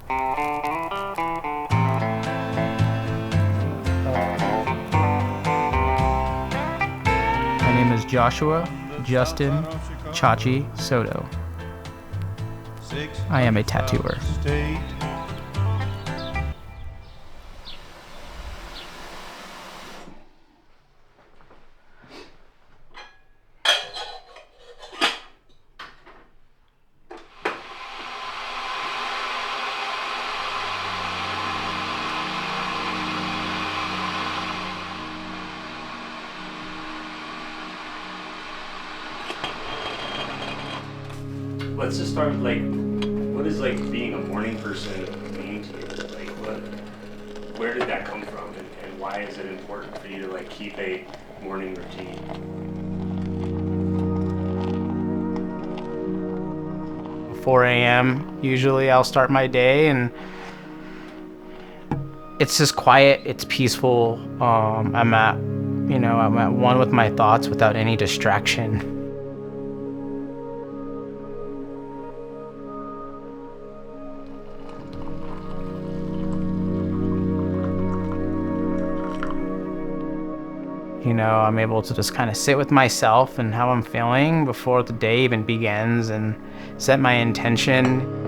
My name is Joshua Justin Chachi Soto. I am a tattooer. Let's just start with, like, what does, like, being a morning person mean to you? Like, where did that come from, and why is it important for you to, like, keep a morning routine? 4 a.m. usually I'll start my day, and it's just quiet, it's peaceful. I'm at one with my thoughts without any distraction. I'm able to just kind of sit with myself and how I'm feeling before the day even begins and set my intention.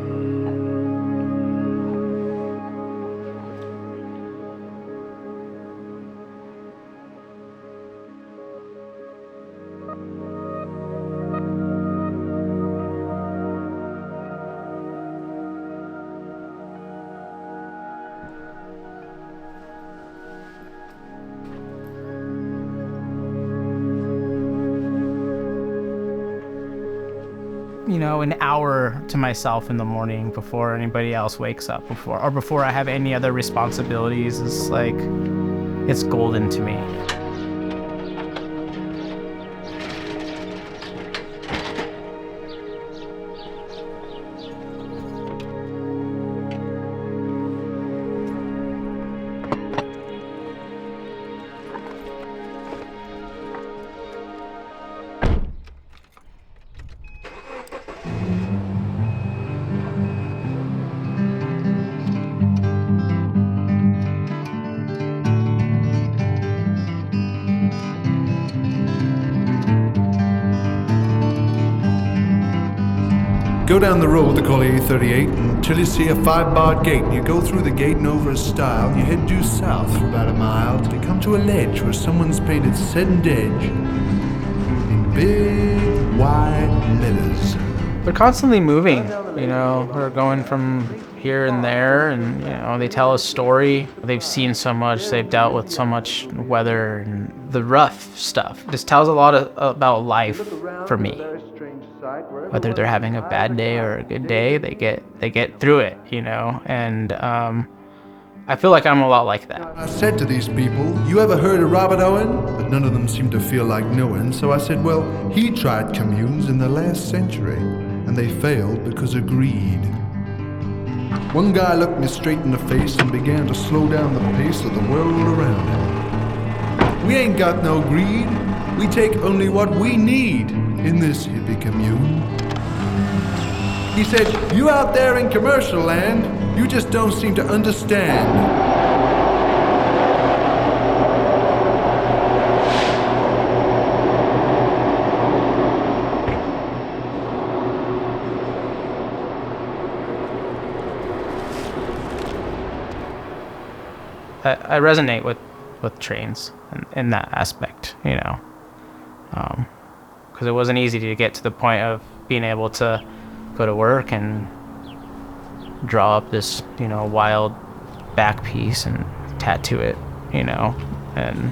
An hour to myself in the morning before anybody else wakes up, before I have any other responsibilities, is like, it's golden to me. Go down the road they call A38 until you see a 5-bar gate. You go through the gate and over a stile. You head due south for about a mile till you come to a ledge where someone's painted Send Edge in big white letters. They're constantly moving, they're going from here and there, and they tell a story. They've seen so much, they've dealt with so much weather and the rough stuff. This tells a lot about life for me. Whether they're having a bad day or a good day, they get through it, and I feel like I'm a lot like that. I said to these people, you ever heard of Robert Owen? But none of them seemed to feel like knowing, so I said, well, he tried communes in the last century, and they failed because of greed. One guy looked me straight in the face and began to slow down the pace of the world around him. We ain't got no greed. We take only what we need in this hippie commune. He said, you out there in commercial land, you just don't seem to understand. I resonate with trains in that aspect, because it wasn't easy to get to the point of being able to go to work and draw up this, wild back piece and tattoo it, and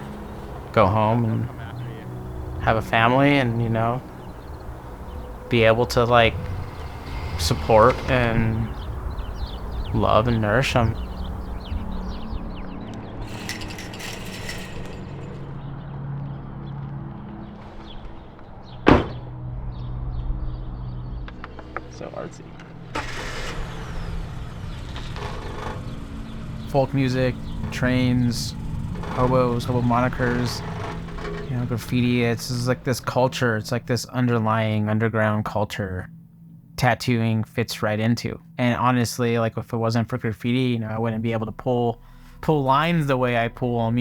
go home and have a family and, be able to, like, support and love and nourish them. So artsy. Folk music, trains, hobos, hobo monikers, graffiti. It's like this culture. It's like this underlying underground culture tattooing fits right into. And honestly, like if it wasn't for graffiti, I wouldn't be able to pull lines the way I pull them,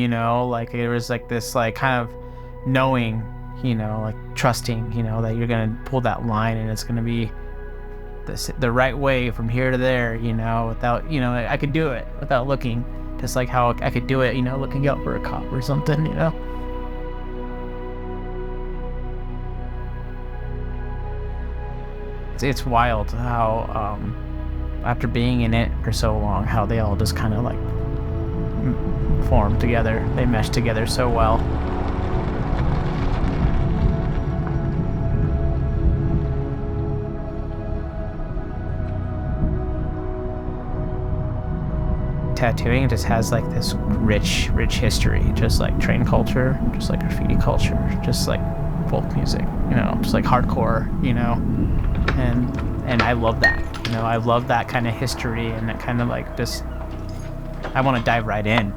like there was like this like kind of knowing, like trusting, that you're gonna pull that line and it's gonna be the right way from here to there, without, I could do it without looking, just like how I could do it, looking out for a cop or something, It's wild how, after being in it for so long, how they all just kind of like form together. They mesh together so well. Tattooing just has like this rich history, just like train culture, just like graffiti culture, just like folk music, just like hardcore, and I love that. I love that kind of history and that kind of like just, I want to dive right in.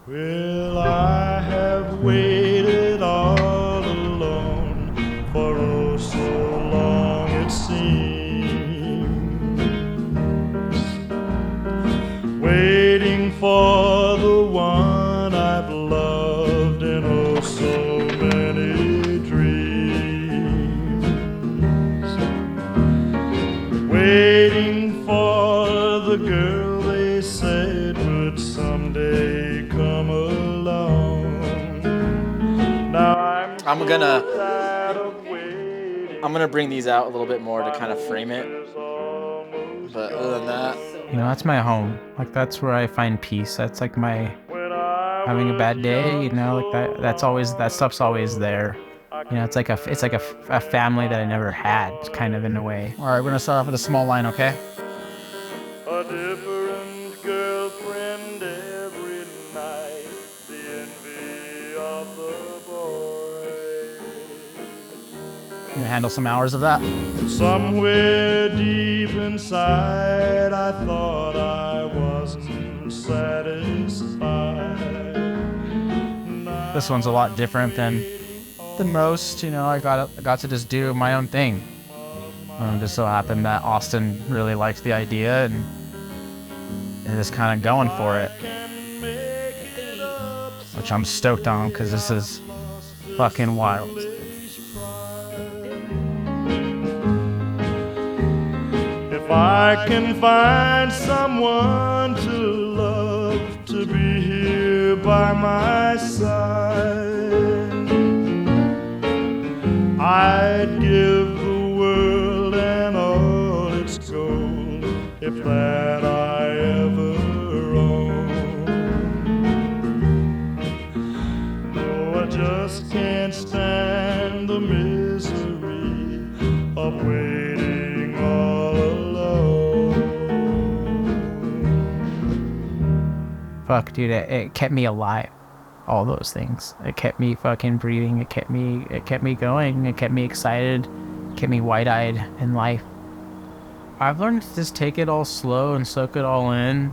Well, I have waited all alone for oh so long it seems, waiting for the one I've loved in oh so many dreams, waiting for the girl they said would someday come along. Now I'm gonna bring these out a little bit more to kind of frame it. But other than that, that's my home. Like that's where I find peace. That's like my having a bad day. Like that stuff's always there. It's like a family that I never had, kind of in a way. All right, we're gonna start off with a small line, okay? A different girlfriend every night, the envy of the boys. You gonna handle some hours of that? Somewhere deep inside, I thought I wasn't satisfied. This one's a lot different than most. I got to just do my own thing. Just so happened that Austin really liked the idea and is kind of going for it, which I'm stoked on because this is fucking wild. If I can find someone to love, to be here by my side, I'd give the world and all its gold, if that I ever own. No, I just can't stand the misery of waiting all alone. Fuck, dude, it kept me alive. All those things. It kept me fucking breathing. It kept me going. It kept me excited. It kept me wide-eyed in life. I've learned to just take it all slow and soak it all in.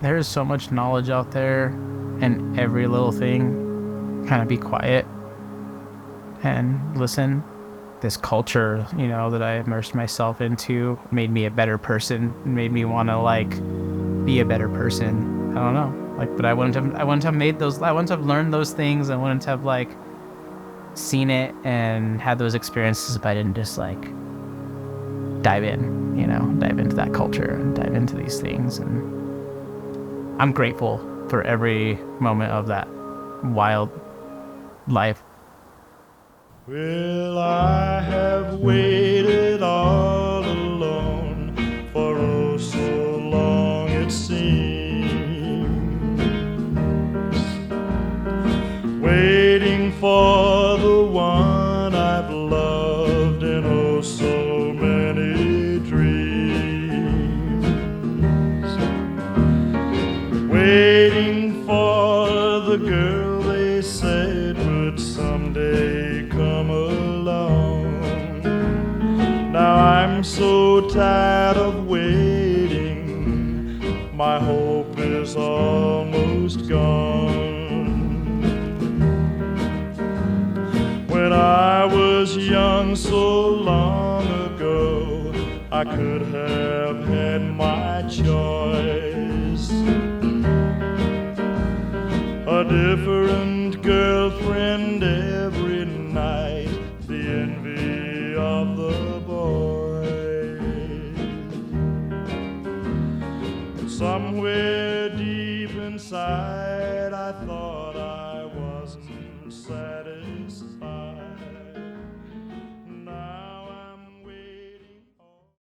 There's so much knowledge out there, and every little thing, kind of be quiet and listen. This culture, that I immersed myself into made me a better person, made me want to like be a better person. I don't know. But I wouldn't have made those, I wouldn't have learned those things, I wouldn't have like seen it and had those experiences if I didn't just like dive into that culture and dive into these things. And I'm grateful for every moment of that wild life. Well, I have waited all alone for oh so long it seems, waiting for the one I've loved the girl they said would someday come along. Now I'm so tired of waiting, my hope is almost gone. When I was young so long ago, I could have had my choice. A different girlfriend every night, the envy of the boys. Somewhere deep inside I thought I wasn't satisfied.